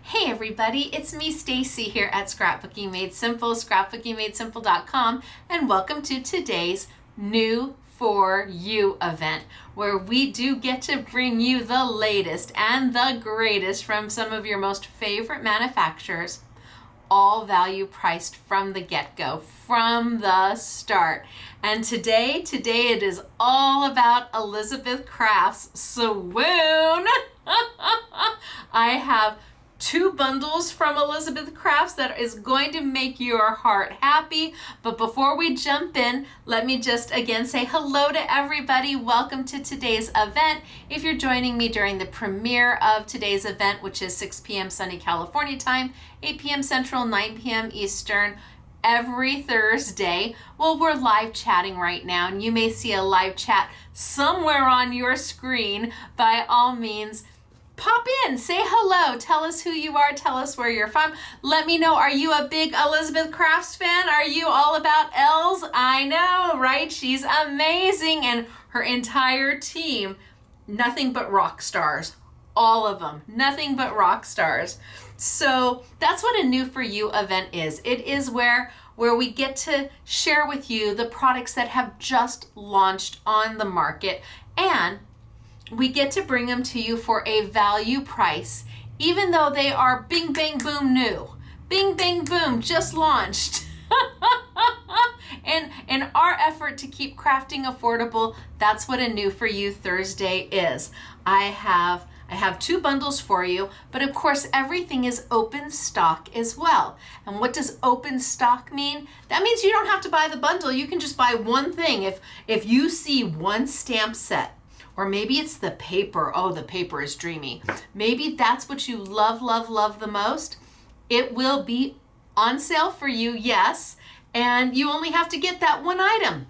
Hey everybody, it's me Stacy here at Scrapbooking Made Simple, scrapbookingmadesimple.com, and welcome to today's New For You event, where we do get to bring you the latest and the greatest from some of your most favorite manufacturers, all value priced from the get-go, from the start. And today it is all about Elizabeth Crafts Swoon. I have 2 bundles from Elizabeth Crafts that is going to make your heart happy. But before we jump in, let me just again say hello to everybody. Welcome to today's event. If you're joining me during the premiere of today's event, which is 6 p.m. sunny California time, 8 p.m. Central, 9 p.m. Eastern, every Thursday. Well, we're live chatting right now, and you may see a live chat somewhere on your screen. By all means, pop in, say hello, tell us who you are, tell us where you're from. Let me know, are you a big Elizabeth Crafts fan? Are you all about Els? I know, right? She's amazing, and her entire team, nothing but rock stars. All of them, nothing but rock stars. So that's what a New For You event is. It is where we get to share with you the products that have just launched on the market, and we get to bring them to you for a value price, even though they are bing, bang, boom new. Bing, bang, boom, just launched. And in our effort to keep crafting affordable, that's what a New For You Thursday is. I have 2 bundles for you, but of course everything is open stock as well. And what does open stock mean? That means you don't have to buy the bundle. You can just buy one thing. If you see one stamp set, or maybe it's the paper. Oh, the paper is dreamy. Maybe that's what you love, love, love the most. It will be on sale for you, yes, and you only have to get that one item.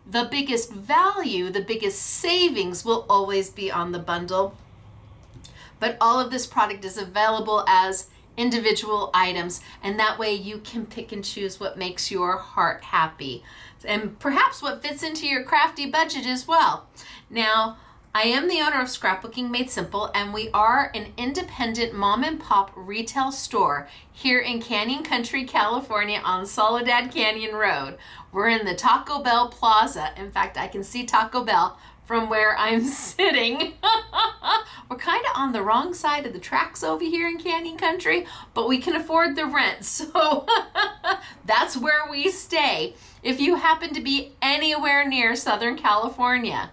The biggest value, the biggest savings will always be on the bundle, but all of this product is available as individual items, and that way you can pick and choose what makes your heart happy, and perhaps what fits into your crafty budget as well. Now, I am the owner of Scrapbooking Made Simple, and we are an independent mom and pop retail store here in Canyon Country, California on Soledad Canyon Road. We're in the Taco Bell Plaza. In fact, I can see Taco Bell from where I'm sitting. We're kind of on the wrong side of the tracks over here in Canyon Country, but we can afford the rent, so that's where we stay. If you happen to be anywhere near Southern California,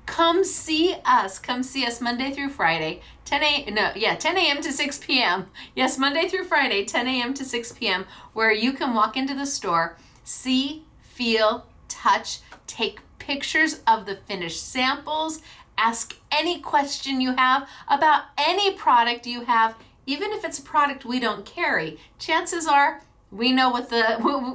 come see us. Come see us Monday through Friday, 10 a.m. to 6 p.m. Yes, Monday through Friday, 10 a.m. to 6 p.m., where you can walk into the store, see, feel, touch, take pictures of the finished samples, ask any question you have about any product you have, even if it's a product we don't carry. Chances are we know what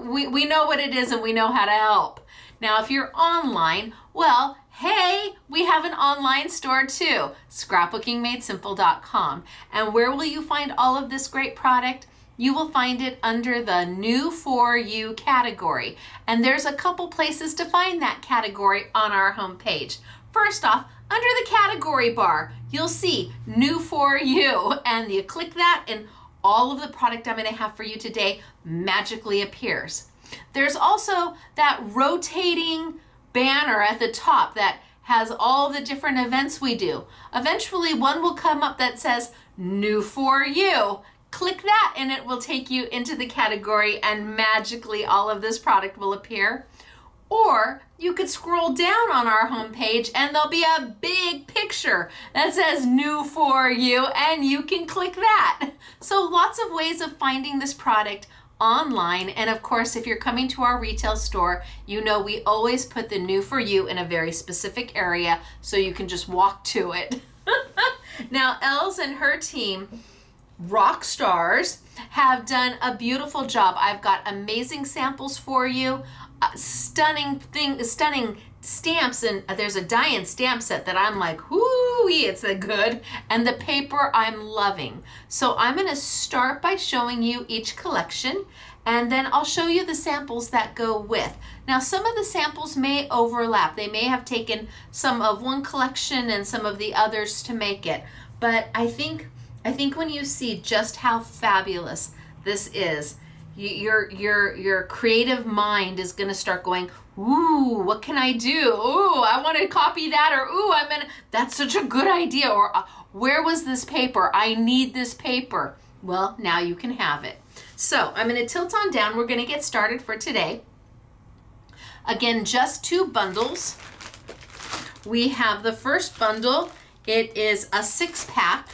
we know what it is, and we know how to help. Now, if you're online, well, hey, we have an online store too, scrapbookingmadesimple.com. And where will you find all of this great product? You will find it under the New For You category. And there's a couple places to find that category on our homepage. First off, under the category bar, you'll see New For You, and you click that, and all of the product I'm going to have for you today magically appears. There's also that rotating banner at the top that has all the different events we do. Eventually, one will come up that says New For You. Click that, and it will take you into the category, and magically all of this product will appear. Or you could scroll down on our homepage, and there'll be a big picture that says New For You, and you can click that. So lots of ways of finding this product online. And of course, if you're coming to our retail store, you know we always put the New For You in a very specific area so you can just walk to it. Now, Els and her team, rock stars, have done a beautiful job. I've got amazing samples for you, stunning stamps, and there's a die-in stamp set that I'm like, whoo-wee, it's a good, and the paper I'm loving. So I'm going to start by showing you each collection, and then I'll show you the samples that go with. Now, some of the samples may overlap. They may have taken some of one collection and some of the others to make it, but I think I think when you see just how fabulous this is, your creative mind is going to start going, ooh, what can I do? Ooh, I want to copy that, or ooh, that's such a good idea, or where was this paper? I need this paper. Well, now you can have it. So I'm going to tilt on down. We're going to get started for today. Again, just 2 bundles. We have the first bundle. It is a 6-pack.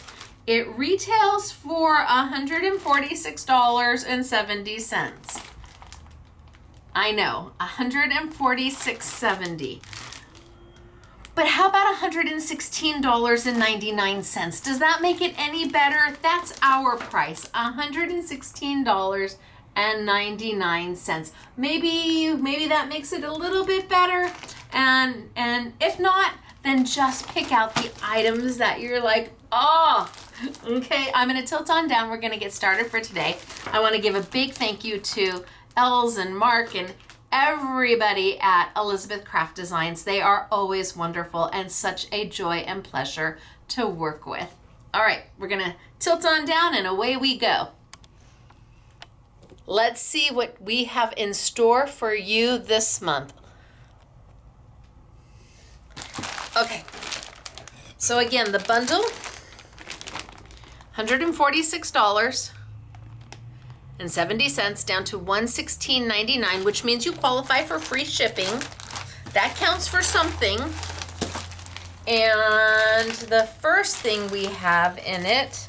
It retails for $146.70. I know, $146.70. But how about $116.99? Does that make it any better? That's our price, $116.99. Maybe that makes it a little bit better. And if not, then just pick out the items that you're like, oh, okay. I'm going to tilt on down. We're going to get started for today. I want to give a big thank you to Els and Mark and everybody at Elizabeth Craft Designs. They are always wonderful and such a joy and pleasure to work with. All right, we're going to tilt on down and away we go. Let's see what we have in store for you this month. Okay, so again, the bundle, $146.70 down to $116.99, which means you qualify for free shipping. That counts for something. And the first thing we have in it,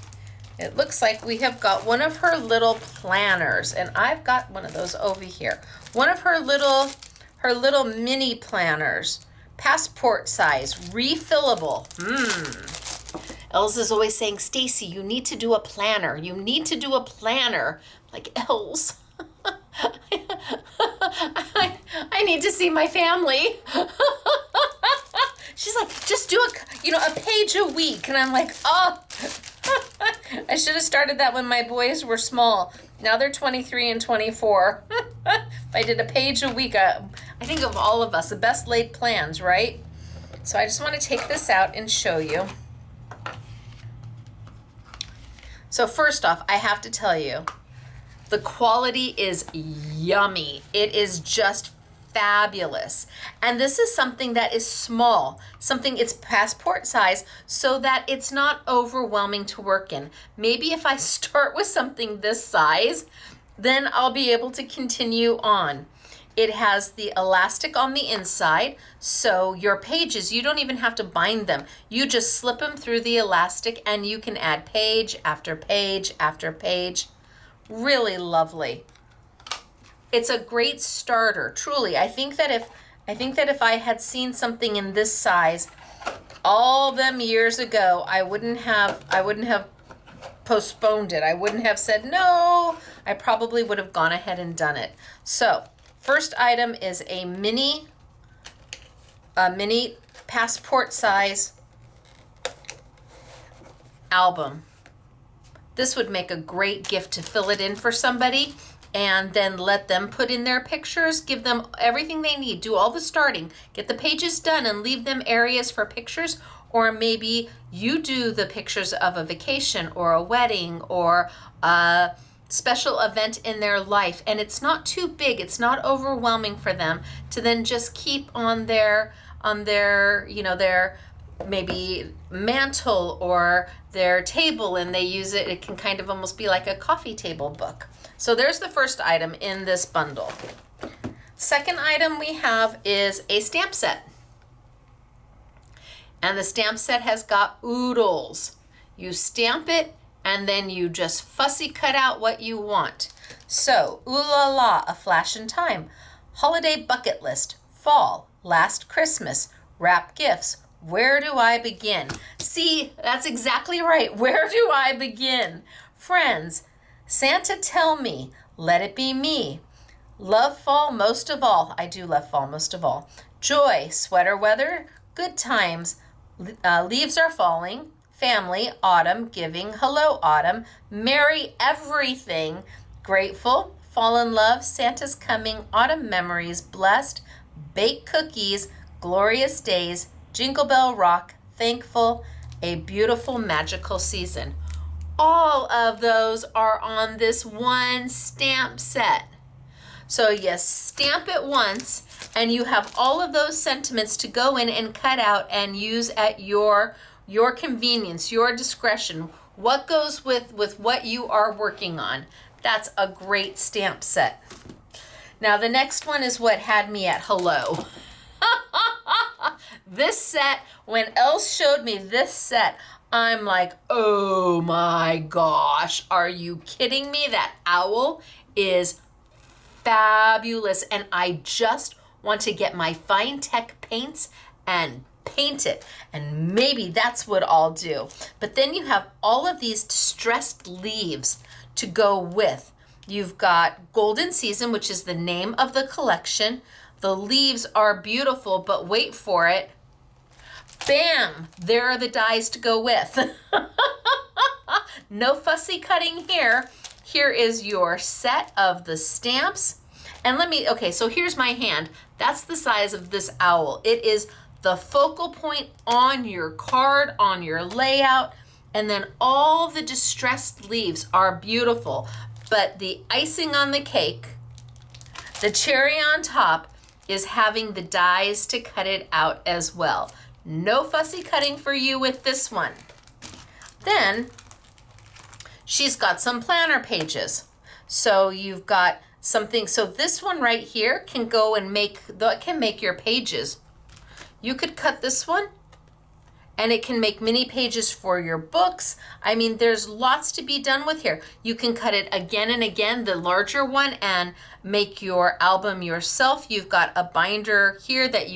it looks like we have got one of her little planners, and I've got one of those over here. One of her little mini planners. Passport size, refillable. Elsa's always saying, Stacy, you need to do a planner. You need to do a planner. Like, Els, I need to see my family. She's like, just do a page a week. And I'm like, oh, I should have started that when my boys were small. Now they're 23 and 24. If I did a page a week, I think of all of us, the best laid plans, right? So I just want to take this out and show you. So first off, I have to tell you, the quality is yummy. It is just fabulous. And this is something that is small, it's passport size, so that it's not overwhelming to work in. Maybe if I start with something this size, then I'll be able to continue on. It has the elastic on the inside, so your pages, you don't even have to bind them. You just slip them through the elastic and you can add page after page after page. Really lovely. It's a great starter, truly. I think that if I had seen something in this size all them years ago, I wouldn't have postponed it. I wouldn't have said no. I probably would have gone ahead and done it. So, first item is a mini passport size album. This would make a great gift to fill it in for somebody and then let them put in their pictures, give them everything they need, do all the starting, get the pages done and leave them areas for pictures. Or maybe you do the pictures of a vacation or a wedding or a special event in their life, and it's not too big, it's not overwhelming for them to then just keep on their their maybe mantle or their table, and they use it. It can kind of almost be like a coffee table book. So there's the first item in this bundle. Second item we have is a stamp set. And the stamp set has got oodles. You stamp it and then you just fussy cut out what you want. So, ooh la la, a flash in time, holiday bucket list, fall, last Christmas, wrap gifts, where do I begin? See, that's exactly right. Where do I begin? Friends, Santa tell me, let it be me. Love fall most of all. I do love fall most of all. Joy, sweater weather, good times, leaves are falling, family, autumn, giving, hello autumn, merry everything, grateful, fall in love, Santa's coming, autumn memories, blessed, bake cookies, glorious days, jingle bell rock, thankful, a beautiful magical season. all of those are on this one stamp set. So you stamp it once and you have all of those sentiments to go in and cut out and use at your convenience, your discretion. What goes with what you are working on. That's a great stamp set. Now the next one is what had me at hello. This set, when Els showed me this set, I'm like, oh my gosh, are you kidding me? That owl is fabulous, and I just want to get my fine tech paints and paint it, and maybe that's what I'll do. But then you have all of these distressed leaves to go with. You've got Golden Season, which is the name of the collection. The leaves are beautiful, but wait for it. Bam! There are the dies to go with. No fussy cutting here. Here is your set of the stamps. And okay, so here's my hand. That's the size of this owl. It is the focal point on your card, on your layout, and then all the distressed leaves are beautiful. But the icing on the cake, the cherry on top, is having the dies to cut it out as well. No fussy cutting for you with this one. Then she's got some planner pages. So you've got something, so this one right here can go and make your pages. You could cut this one and it can make mini pages for your books. I mean, there's lots to be done with here. You can cut it again and again, the larger one, and make your album yourself. You've got a binder here that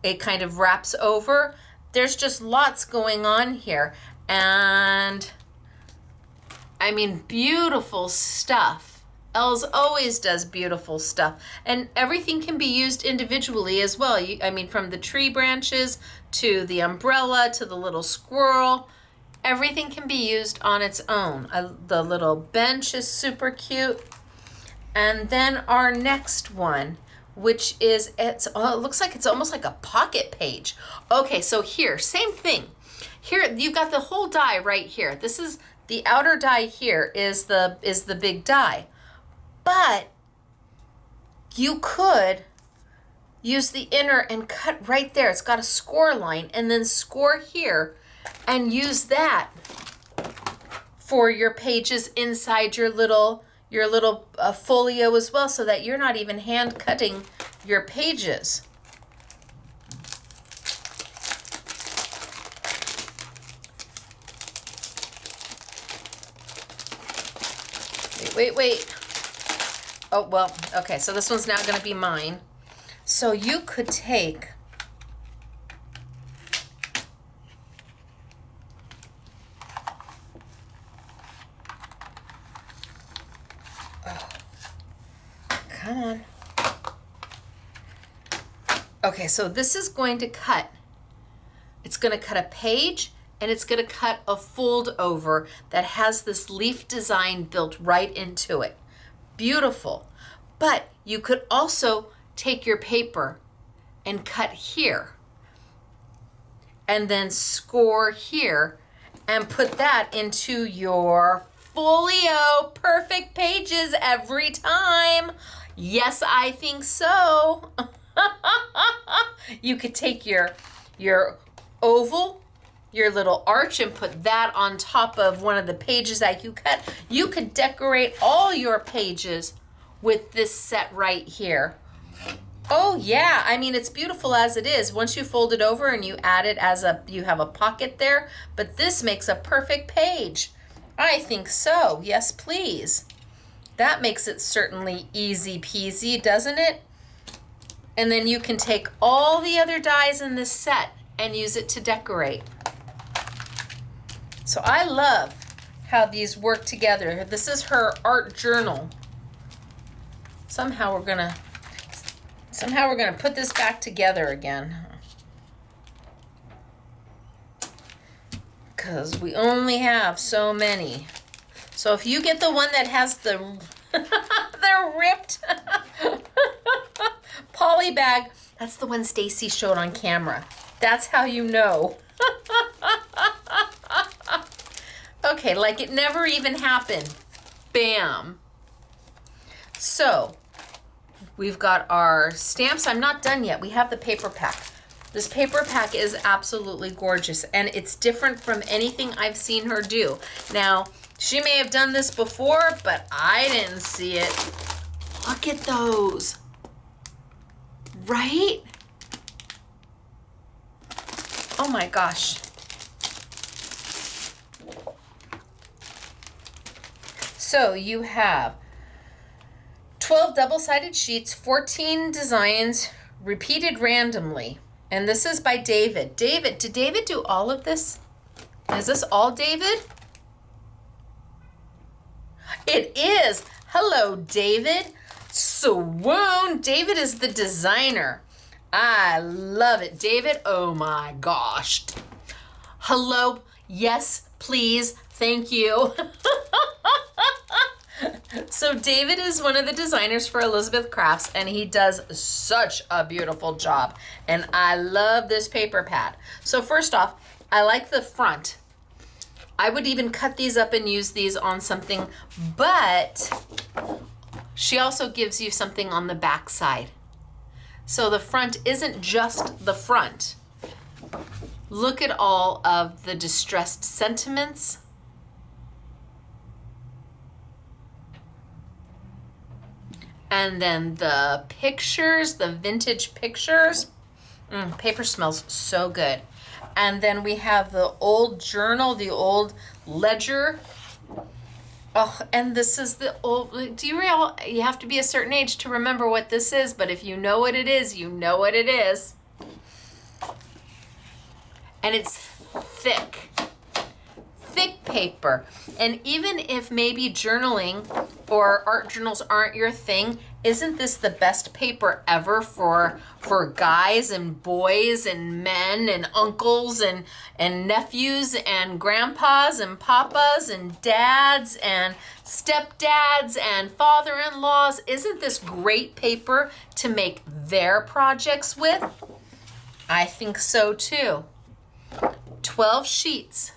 it kind of wraps over. There's just lots going on here. And I mean, beautiful stuff. Els always does beautiful stuff. And everything can be used individually as well. I mean, from the tree branches to the umbrella to the little squirrel, everything can be used on its own. The little bench is super cute. And then our next one, which is, it looks like it's almost like a pocket page. Okay, so here, same thing. Here, you've got the whole die right here. This is the outer die here is the big die. But you could use the inner and cut right there. It's got a score line, and then score here and use that for your pages inside your little folio as well, so that you're not even hand cutting your pages. Wait. Oh, well, okay, so this one's now going to be mine. So you could take come on. Okay, so this is going to cut. It's going to cut a page, and it's going to cut a fold over that has this leaf design built right into it. Beautiful. But you could also take your paper and cut here, and then score here, and put that into your folio. Perfect pages every time. Yes, I think so. You could take your oval, your little arch, and put that on top of one of the pages that you cut. You could decorate all your pages with this set right here. Oh yeah, I mean, it's beautiful as it is. Once you fold it over and you add it you have a pocket there, but this makes a perfect page. I think so, yes please. That makes it certainly easy peasy, doesn't it? And then you can take all the other dies in this set and use it to decorate. So I love how these work together. This is her art journal. Somehow we're gonna put this back together again, because we only have so many. So if you get the one that has the ripped poly bag, that's the one Stacy showed on camera. That's how you know. Okay, like it never even happened. Bam. So we've got our stamps. I'm not done yet. We have the paper pack. This paper pack is absolutely gorgeous, and it's different from anything I've seen her do. Now, she may have done this before, but I didn't see it. Look at those. Right? Oh my gosh. So you have 12 double-sided sheets, 14 designs, repeated randomly. And this is by David. David, did David do all of this? Is this all David? It is. Hello, David. Swoon. David is the designer. I love it. David, oh my gosh. Hello. Yes, please. Thank you. So David is one of the designers for Elizabeth Crafts, and he does such a beautiful job. And I love this paper pad. So first off, I like the front. I would even cut these up and use these on something, but she also gives you something on the back side. So the front isn't just the front. Look at all of the distressed sentiments. And then the pictures, the vintage pictures. Paper smells so good. And then we have the old journal, the old ledger. Oh, and this is the old, you have to be a certain age to remember what this is, but if you know what it is, you know what it is. And it's thick paper. And even if maybe journaling or art journals aren't your thing, isn't this the best paper ever for guys and boys and men and uncles and nephews and grandpas and papas and dads and stepdads and father-in-laws? Isn't this great paper to make their projects with? I think so too. 12 sheets.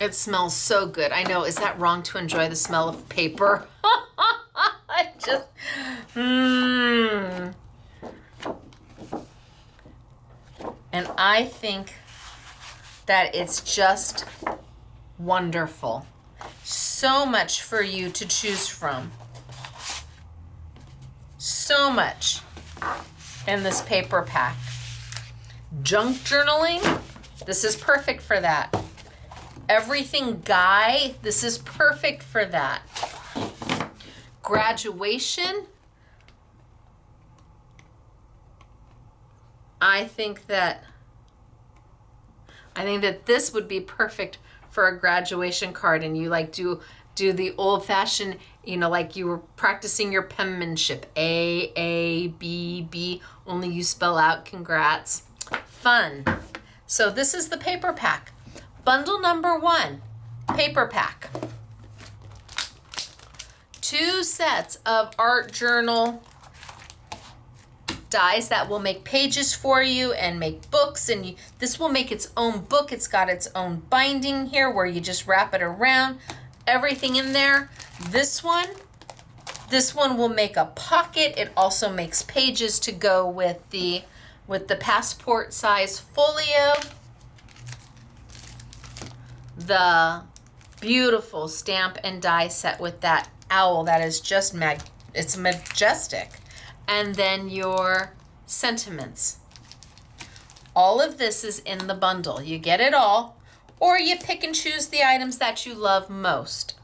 It smells so good. I know, is that wrong to enjoy the smell of paper? Just, And I think that it's just wonderful. So much for you to choose from. So much in this paper pack. Junk journaling, this is perfect for that. Everything guy, this is perfect for that. Graduation, I think that this would be perfect for a graduation card, and you like do the old-fashioned, like you were practicing your penmanship. A, B, B, only you spell out congrats. Fun. So this is the paper pack. Bundle number 1, paper pack. 2 sets of art journal dies that will make pages for you and make books, and this will make its own book. It's got its own binding here where you just wrap it around, everything in there. This one will make a pocket. It also makes pages to go with the passport size folio. The beautiful stamp and die set with that owl that is just it's majestic. And then your sentiments. All of this is in the bundle. You get it all, or you pick and choose the items that you love most.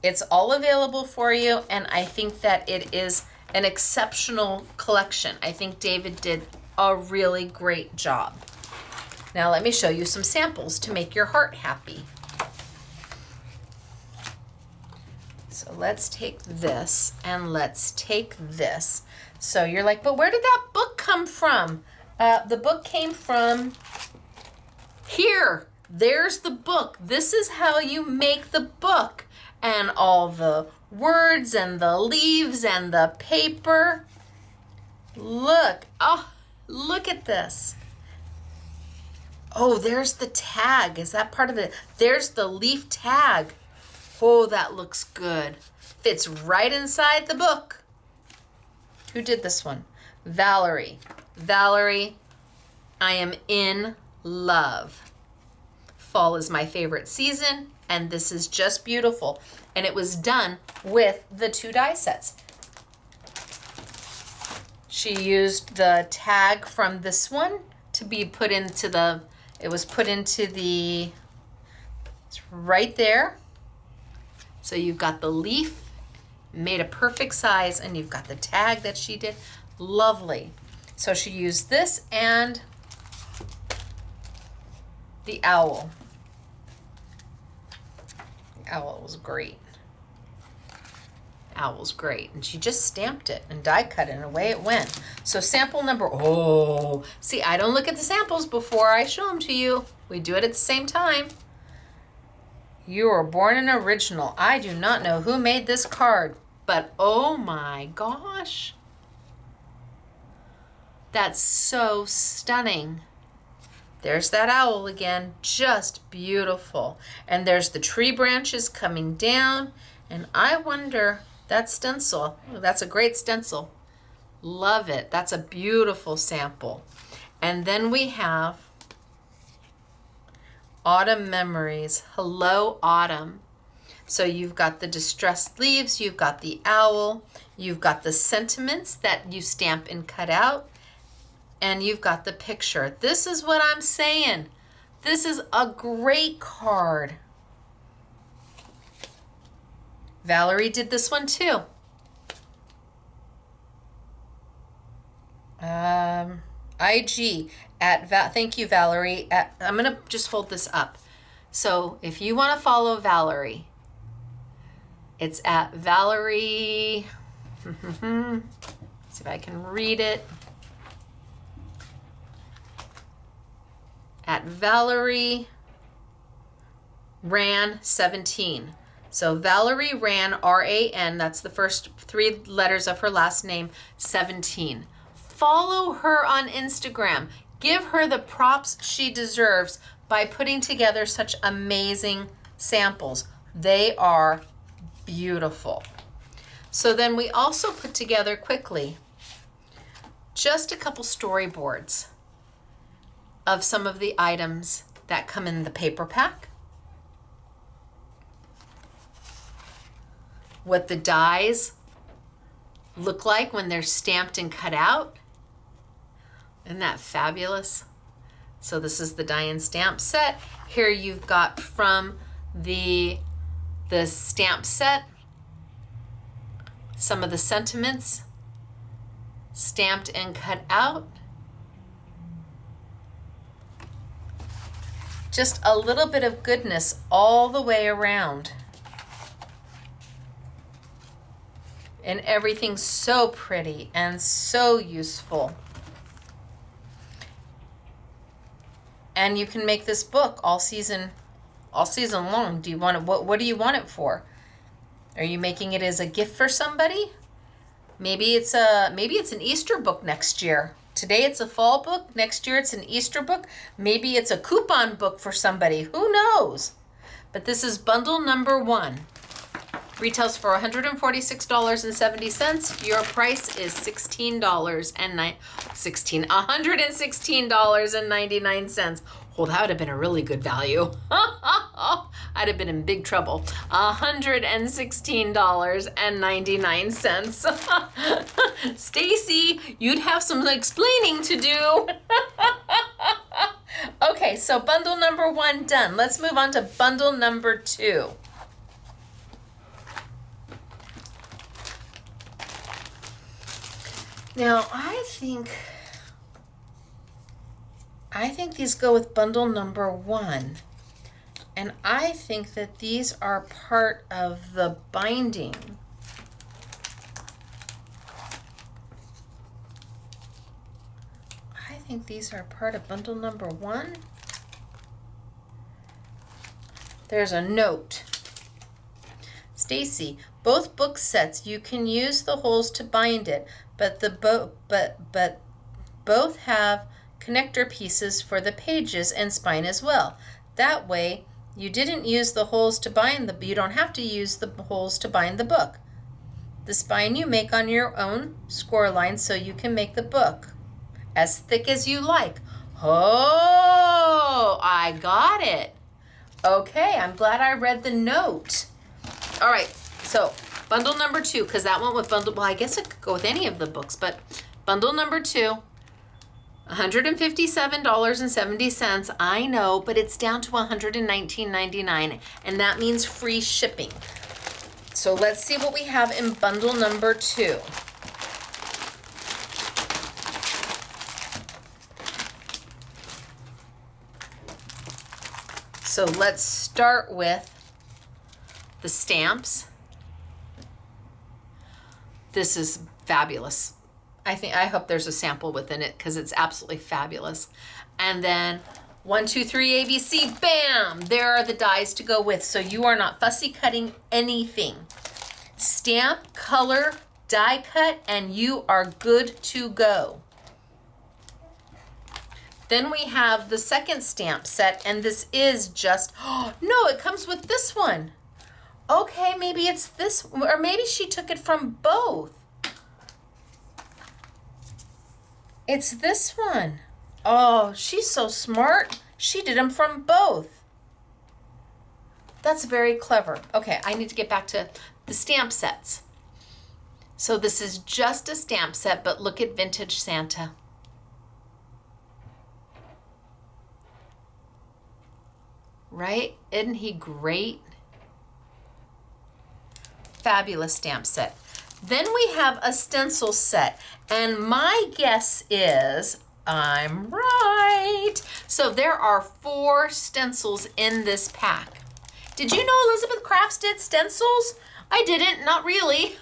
It's all available for you, and I think that it is an exceptional collection. I think David did a really great job. Now let me show you some samples to make your heart happy. So let's take this and let's take this. So you're like, but where did that book come from? The book came from here. There's the book. This is how you make the book. And all the words and the leaves and the paper. Look, oh, look at this. Oh, there's the tag. Is that part of it? There's the leaf tag. Oh, that looks good. Fits right inside the book. Who did this one? Valerie. Valerie, I am in love. Fall is my favorite season, and this is just beautiful. And it was done with the 2 die sets. She used the tag from this one to be put into the, it was put into the, it's right there. So you've got the leaf, made a perfect size, and you've got the tag that she did. Lovely. So she used this and the owl. The owl was great. Owl's great. And she just stamped it and die cut it, and away it went. So sample number, oh, see, I don't look at the samples before I show them to you. We do it at the same time. You were born an original. I do not know who made this card, but oh my gosh. That's so stunning. There's that owl again, just beautiful. And there's the tree branches coming down. And I wonder, that stencil, oh, that's a great stencil. Love it. That's a beautiful sample. And then we have Autumn Memories. Hello, Autumn. So you've got the distressed leaves, you've got the owl, you've got the sentiments that you stamp and cut out, and you've got the picture. This is what I'm saying. This is a great card. Valerie did this one too. IG at thank you, Valerie. I'm gonna just hold this up. So if you want to follow Valerie, it's at Valerie. See if I can read it. At Valerie Ran 17. So Valerie Ran, R-A-N, that's the first 3 letters of her last name, 17. Follow her on Instagram. Give her the props she deserves by putting together such amazing samples. They are beautiful. So then we also put together quickly just a couple storyboards of some of the items that come in the paper pack. What the dies look like when they're stamped and cut out. Isn't that fabulous? So this is the die and stamp set. Here you've got from the stamp set, some of the sentiments stamped and cut out. Just a little bit of goodness all the way around. And everything's so pretty and so useful. And you can make this book all season long. Do you want it? What do you want it for? Are you making it as a gift for somebody? Maybe it's an Easter book next year. Today it's a fall book. Next year it's an Easter book. Maybe it's a coupon book for somebody. Who knows? But this is bundle number 1. Retails for $146.70. Your price is $116.99. Well, that would have been a really good value. I'd have been in big trouble. $116.99. Stacy, you'd have some explaining to do. Okay, so bundle number 1 done. Let's move on to bundle number 2. Now, I think these go with bundle number 1. And I think that these are part of the binding. I think these are part of bundle number 1. There's a note. Stacy, both book sets, you can use the holes to bind it, but both have connector pieces for the pages and spine as well. That way, you didn't use the holes to bind you don't have to use the holes to bind the book. The spine you make on your own score line so you can make the book as thick as you like. Oh, I got it. Okay, I'm glad I read the note. All right, so bundle number 2, because that went with bundle, well, I guess it could go with any of the books, but bundle number 2, $157.70. I know, but it's down to $119.99, and that means free shipping. So let's see what we have in bundle number 2. So let's start with the stamps. This is fabulous. I hope there's a sample within it because it's absolutely fabulous. And then 1, 2, 3, ABC, bam! There are the dies to go with. So you are not fussy cutting anything. Stamp, color, die cut, and you are good to go. Then we have the second stamp set, and this is just, oh, no, it comes with this one. Okay, maybe it's this, or maybe she took it from both. It's this one. Oh, she's so smart. She did them from both. That's very clever. Okay, I need to get back to the stamp sets. So this is just a stamp set, but look at Vintage Santa. Right? Isn't he great? Fabulous stamp set. Then we have a stencil set, and my guess is I'm right. So there are 4 stencils in this pack. Did you know Elizabeth Crafts did stencils? I didn't, not really.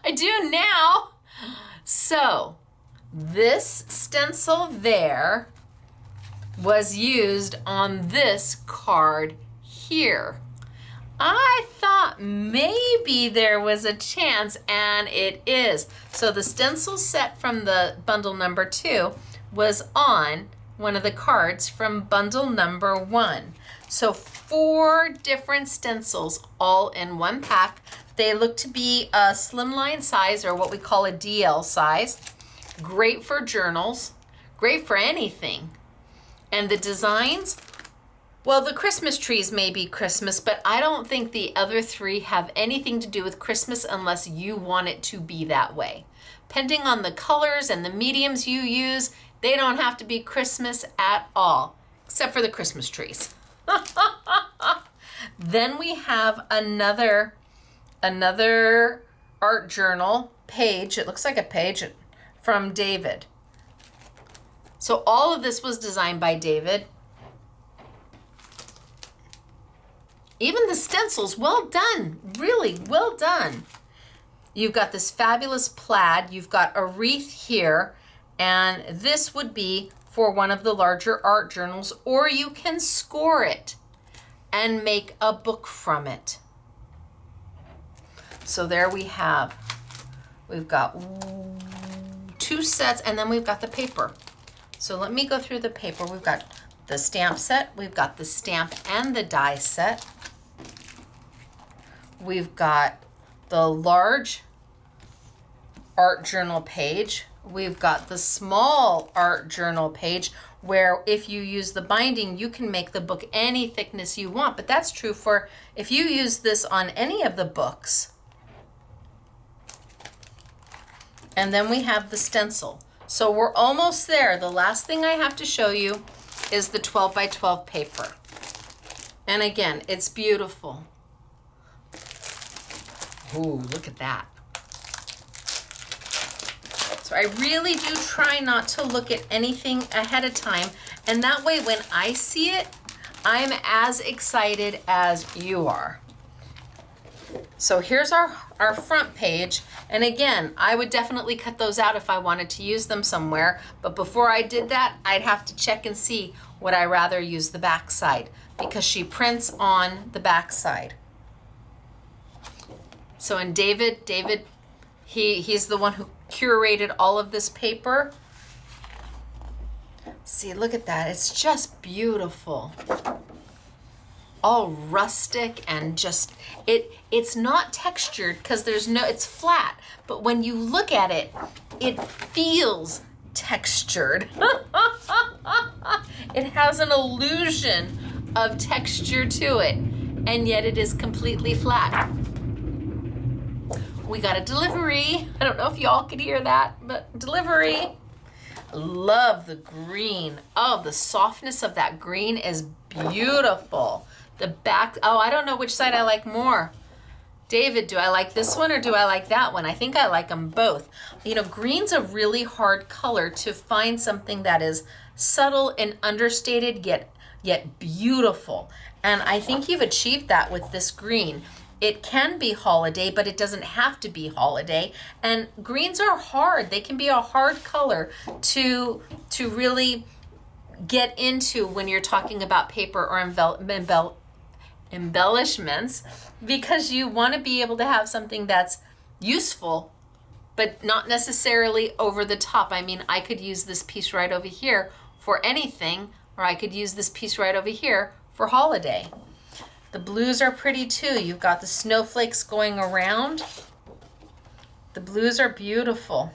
I do now. So this stencil there was used on this card here. I thought maybe there was a chance, and it is. So the stencil set from the bundle number 2 was on one of the cards from bundle number 1. So 4 different stencils all in one pack. They look to be a slimline size, or what we call a DL size. Great for journals, great for anything. And the designs, well, the Christmas trees may be Christmas, but I don't think the other 3 have anything to do with Christmas unless you want it to be that way. Depending on the colors and the mediums you use, they don't have to be Christmas at all, except for the Christmas trees. Then we have another art journal page. It looks like a page from David. So all of this was designed by David. Even the stencils, well done, really well done. You've got this fabulous plaid, you've got a wreath here, and this would be for one of the larger art journals, or you can score it and make a book from it. So there we've got 2 sets, and then we've got the paper. So let me go through the paper. We've got the stamp set, we've got the stamp and the die set. We've got the large art journal page. We've got the small art journal page where if you use the binding, you can make the book any thickness you want. But that's true for if you use this on any of the books. And then we have the stencil. So we're almost there. The last thing I have to show you is the 12 by 12 paper. And again, it's beautiful. Ooh, look at that. So I really do try not to look at anything ahead of time. And that way, when I see it, I'm as excited as you are. So here's our front page. And again, I would definitely cut those out if I wanted to use them somewhere. But before I did that, I'd have to check and see would I rather use the back side, because she prints on the back side. So in David, he's the one who curated all of this paper. See, look at that. It's just beautiful. All rustic and just, it's not textured because it's flat. But when you look at it, it feels textured. It has an illusion of texture to it, and yet it is completely flat. We got a delivery. I don't know if y'all could hear that, but delivery. Love the green. Oh, the softness of that green is beautiful. The back, oh, I don't know which side I like more. David, do I like this one or do I like that one? I think I like them both. You know, green's a really hard color to find something that is subtle and understated, yet beautiful. And I think you've achieved that with this green. It can be holiday, but it doesn't have to be holiday. And greens are hard. They can be a hard color to really get into when you're talking about paper or embellishments, because you want to be able to have something that's useful, but not necessarily over the top. I mean, I could use this piece right over here for anything, or I could use this piece right over here for holiday. The blues are pretty too. You've got the snowflakes going around. The blues are beautiful.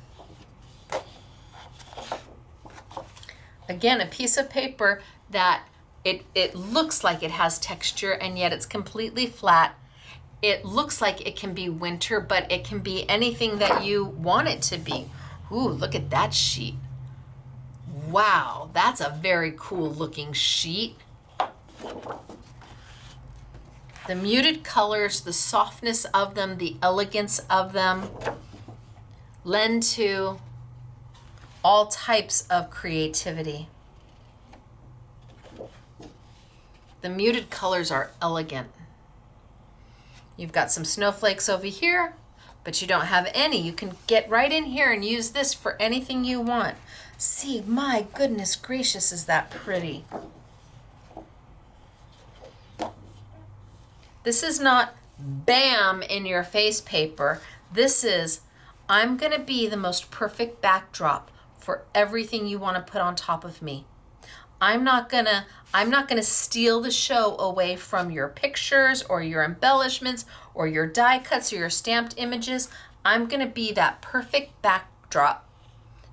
Again, a piece of paper that it looks like it has texture and yet it's completely flat. It looks like it can be winter, but it can be anything that you want it to be. Ooh, look at that sheet. Wow, that's a very cool looking sheet. The muted colors, the softness of them, the elegance of them lend to all types of creativity. The muted colors are elegant. You've got some snowflakes over here, but you don't have any. You can get right in here and use this for anything you want. See, my goodness gracious, is that pretty? This is not bam in your face paper. This is, I'm gonna be the most perfect backdrop for everything you want to put on top of me. I'm not gonna steal the show away from your pictures or your embellishments or your die cuts or your stamped images. I'm gonna be that perfect backdrop,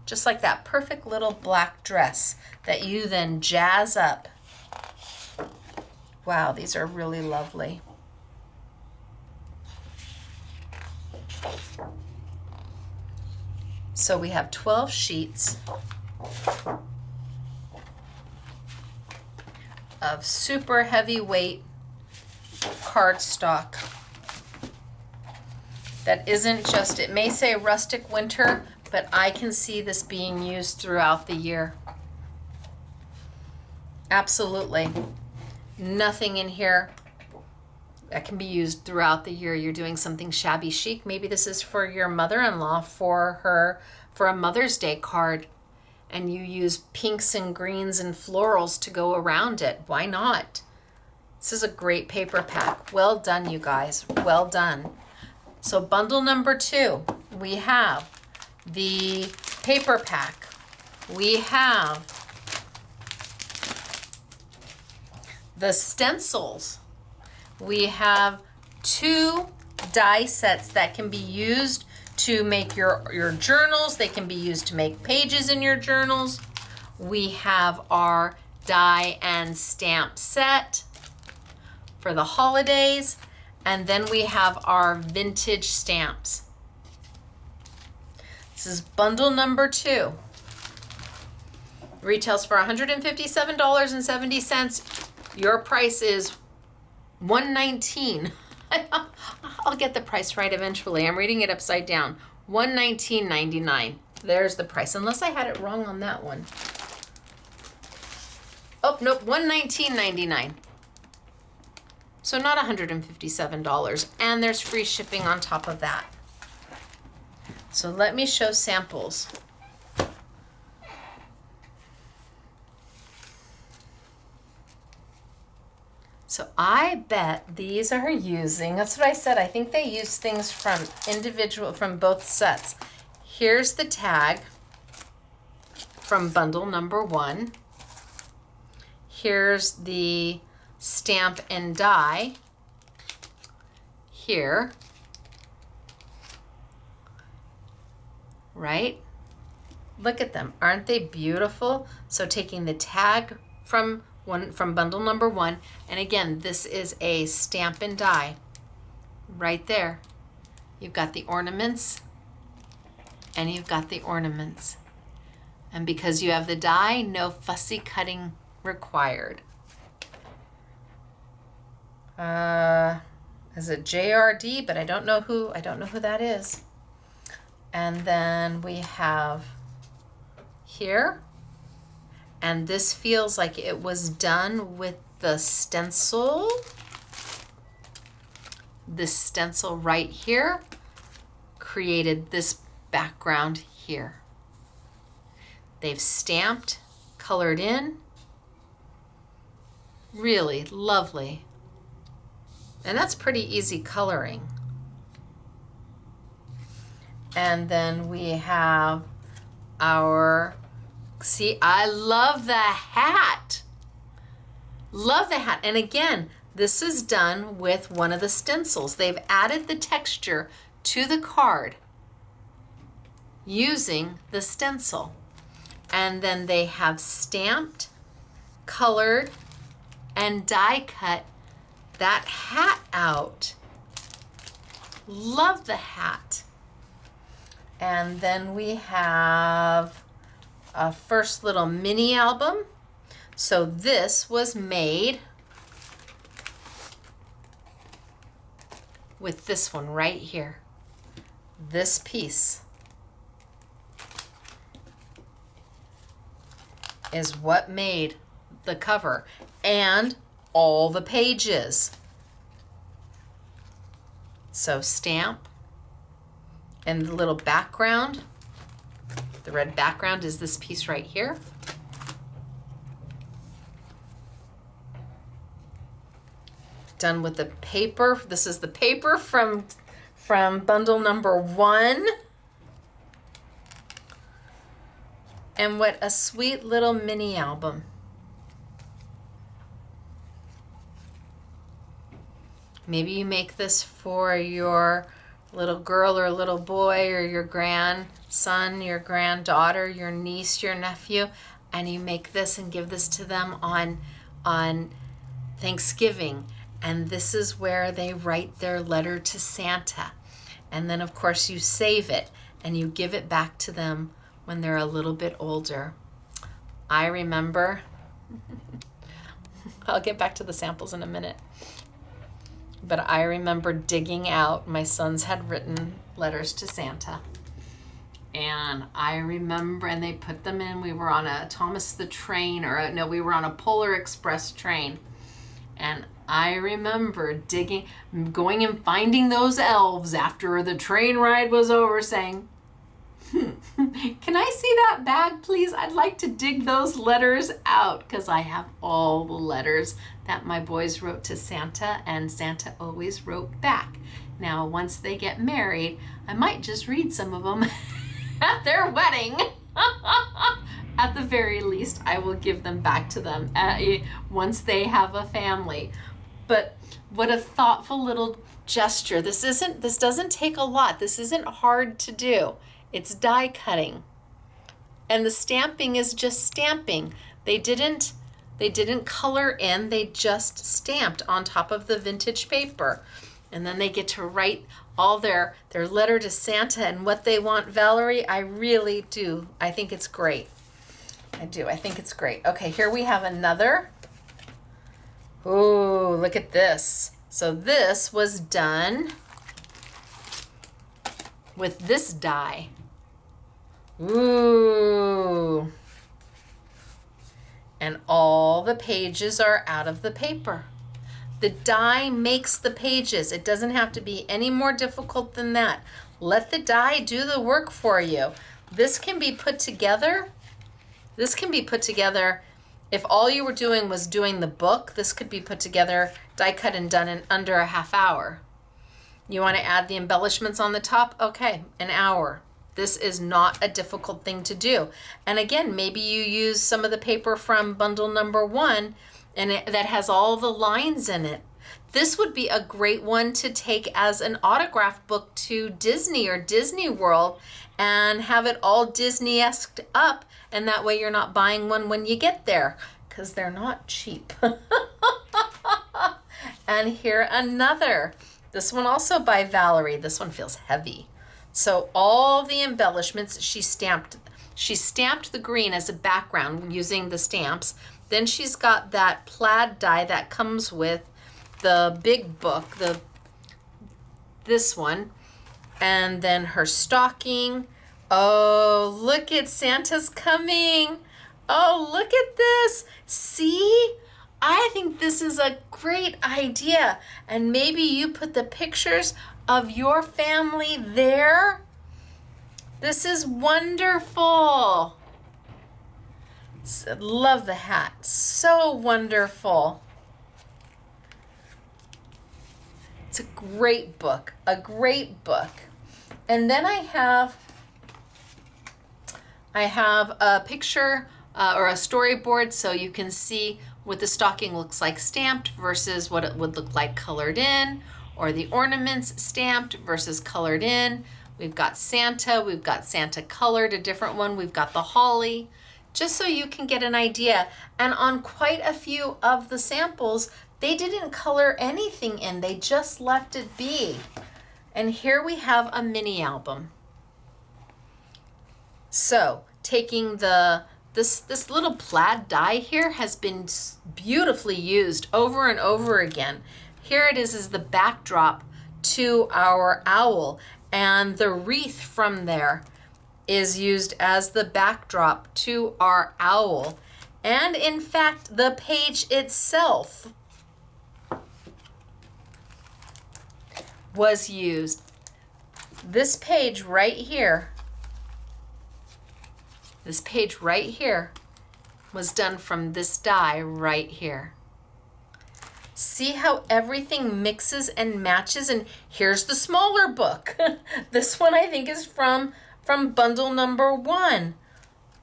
just like that perfect little black dress that you then jazz up. Wow, these are really lovely. So we have 12 sheets of super heavyweight cardstock that isn't just, it may say rustic winter, but I can see this being used throughout the year. Absolutely. Nothing in here that can be used throughout the year. You're doing something shabby chic. Maybe this is for your mother-in-law for a Mother's Day card, and you use pinks and greens and florals to go around it. Why not? This is a great paper pack. Well done, you guys. Well done. So bundle number 2, we have the paper pack. We have the stencils. We have 2 die sets that can be used to make your journals. They can be used to make pages in your journals. We have our die and stamp set for the holidays. And then we have our vintage stamps. This is bundle number 2. Retails for $157.70. Your price is $119. I'll get the price right eventually. I'm reading it upside down. $119.99. There's the price, unless I had it wrong on that one. Oh, nope, $119.99. So not $157, and there's free shipping on top of that. So let me show samples. So I bet these are using, that's what I said, I think they use things from both sets. Here's the tag from bundle number 1. Here's the stamp and die here, right? Look at them, aren't they beautiful? So taking the tag from bundle number 1, and again, this is a stamp and die right there. You've got the ornaments and you've got the ornaments. And because you have the die, no fussy cutting required. Is it JRD? But I don't know who that is. And then we have here, and this feels like it was done with the stencil. This stencil right here created this background here. They've stamped, colored in. Really lovely. And that's pretty easy coloring. And then we have our, see, I love the hat. Love the hat. And again, this is done with one of the stencils. They've added the texture to the card using the stencil. And then they have stamped, colored, and die cut that hat out. Love the hat. And then we have a first little mini album. So this was made with this one right here. This piece is what made the cover and all the pages. So stamp and the little background. The red background is this piece right here. Done with the paper. This is the paper from bundle number 1. And what a sweet little mini album. Maybe you make this for your little girl or little boy or your grandson, your granddaughter, your niece, your nephew, and you make this and give this to them on Thanksgiving. And this is where they write their letter to Santa. And then of course you save it and you give it back to them when they're a little bit older. I remember, I'll get back to the samples in a minute, but I remember digging out, my sons had written letters to Santa. And I remember, and they put them in, we were on a Thomas the Train, we were on a Polar Express train. And I remember going and finding those elves after the train ride was over saying, can I see that bag, please? I'd like to dig those letters out, because I have all the letters that my boys wrote to Santa, and Santa always wrote back. Now, once they get married, I might just read some of them at their wedding. At the very least, I will give them back to them once they have a family. But what a thoughtful little gesture. This doesn't take a lot. This isn't hard to do. It's die cutting. And the stamping is just stamping. They didn't color in, they just stamped on top of the vintage paper. And then they get to write all their letter to Santa and what they want. Valerie, I really do. I think it's great. I do. I think it's great. Okay, here we have another. Ooh, look at this. So this was done with this die. Ooh. And all the pages are out of the paper. The die makes the pages. It doesn't have to be any more difficult than that. Let the die do the work for you. This can be put together. This can be put together. If all you were doing was doing the book, this could be put together, die cut and done in under a half hour. You want to add the embellishments on the top? Okay, an hour. This is not a difficult thing to do. And again, maybe you use some of the paper from bundle number 1 and that has all the lines in it. This would be a great one to take as an autograph book to Disney or Disney World and have it all Disney-esque up, and that way you're not buying one when you get there, because they're not cheap. And here another. This one also by Valerie. This one feels heavy. So all the embellishments, she stamped the green as a background using the stamps. Then she's got that plaid die that comes with the big book, this one, and then her stocking. Oh, look at Santa's coming. Oh, look at this. See? I think this is a great idea. And maybe you put the pictures of your family there. This is wonderful. Love the hat. So wonderful. It's a great book, a great book. And then I have a picture or a storyboard so you can see what the stocking looks like stamped versus what it would look like colored in, or the ornaments stamped versus colored in. We've got Santa colored, a different one. We've got the holly, just so you can get an idea. And on quite a few of the samples, they didn't color anything in, they just left it be. And here we have a mini album. So taking this little plaid die here has been beautifully used over and over again. Here it is the backdrop to our owl, and the wreath from there is used as the backdrop to our owl. And in fact, the page itself was used. This page right here was done from this die right here. See how everything mixes and matches? And here's the smaller book. This one I think is from bundle number 1.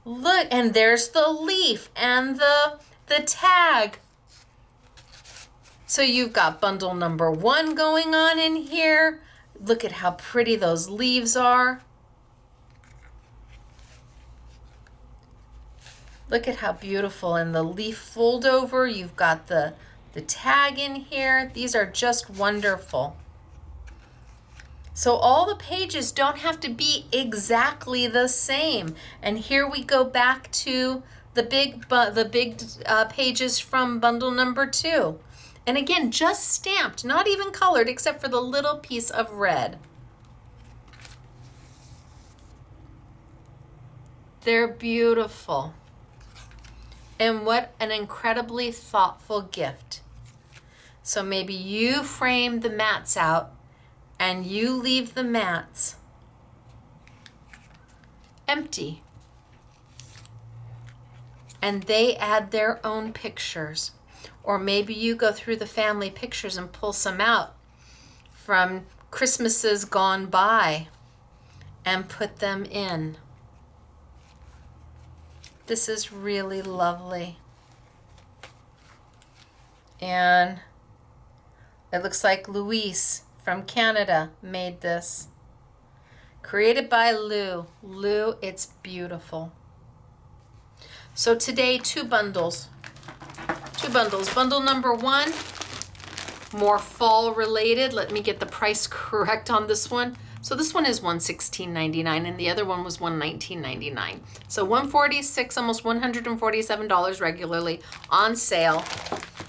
Look, and there's the leaf and the tag. So you've got bundle number 1 going on in here. Look at how pretty those leaves are. Look at how beautiful. And the leaf fold over, you've got the tag in here. These are just wonderful. So all the pages don't have to be exactly the same. And here we go back to the big pages from bundle number 2. And again, just stamped, not even colored, except for the little piece of red. They're beautiful. And what an incredibly thoughtful gift. So maybe you frame the mats out and you leave the mats empty. And they add their own pictures. Or maybe you go through the family pictures and pull some out from Christmases gone by and put them in. This is really lovely. And it looks like Louise from Canada made this. Created by Lou. Lou, it's beautiful. So today, 2 bundles. 2 bundles. Bundle number 1, more fall related. Let me get the price correct on this one. So this one is $116.99 and the other one was $119.99. So $146, almost $147 regularly on sale.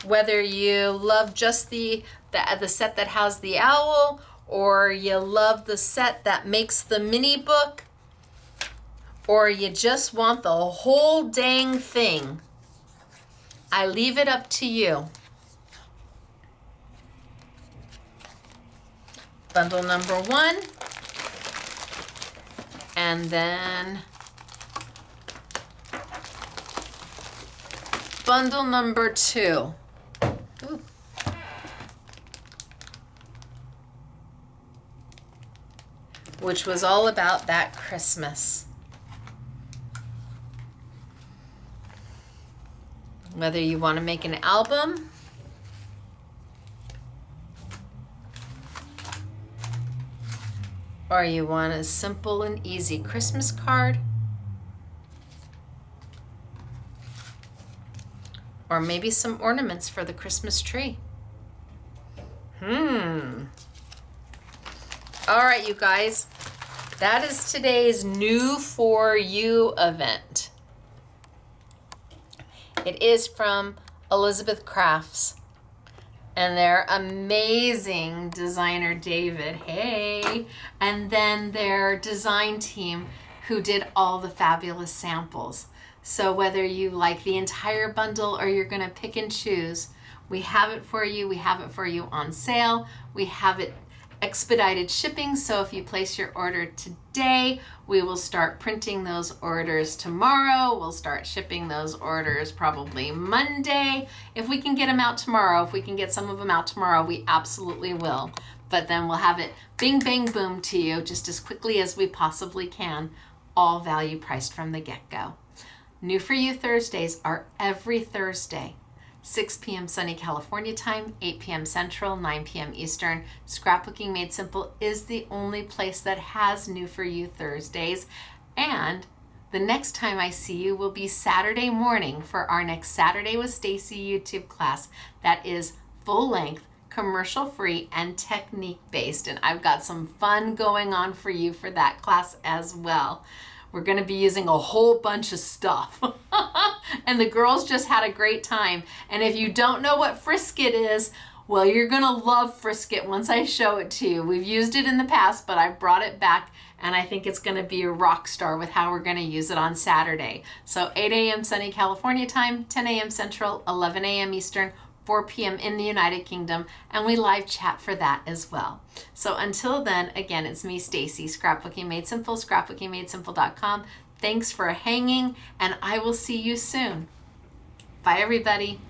Whether you love just the set that has the owl, or you love the set that makes the mini book, or you just want the whole dang thing, I leave it up to you. Bundle number 1, and then bundle number 2. Ooh. which was all about that Christmas. Whether you want to make an album or you want a simple and easy Christmas card, or maybe some ornaments for the Christmas tree. All right, you guys, that is today's New For You event. It is from Elizabeth Crafts, and their amazing designer, David, hey, and then their design team who did all the fabulous samples. So whether you like the entire bundle or you're gonna pick and choose, we have it for you. We have it for you on sale. We have it expedited shipping, so if you place your order today, we will start printing those orders tomorrow. We'll start shipping those orders probably Monday. If we can get them out tomorrow, if we can get some of them out tomorrow, we absolutely will. But then we'll have it bing, bang, boom to you just as quickly as we possibly can, all value priced from the get-go. New For You Thursdays are every Thursday. 6 p.m. sunny California time, 8 p.m. Central, 9 p.m. Eastern. Scrapbooking Made Simple is the only place that has New For You Thursdays. And the next time I see you will be Saturday morning for our next Saturday with Stacy YouTube class. That is full length, commercial free, and technique based. And I've got some fun going on for you for that class as well. We're going to be using a whole bunch of stuff. And the girls just had a great time. And if you don't know what Frisket is, well, you're going to love Frisket once I show it to you. We've used it in the past, but I brought it back, and I think it's going to be a rock star with how we're going to use it on Saturday. So 8 a.m. sunny California time, 10 a.m. Central, 11 a.m. Eastern, 4 p.m. in the United Kingdom, and we live chat for that as well. So until then, again, it's me, Stacy, Scrapbooking Made Simple, scrapbookingmadesimple.com. Thanks for hanging, and I will see you soon. Bye, everybody.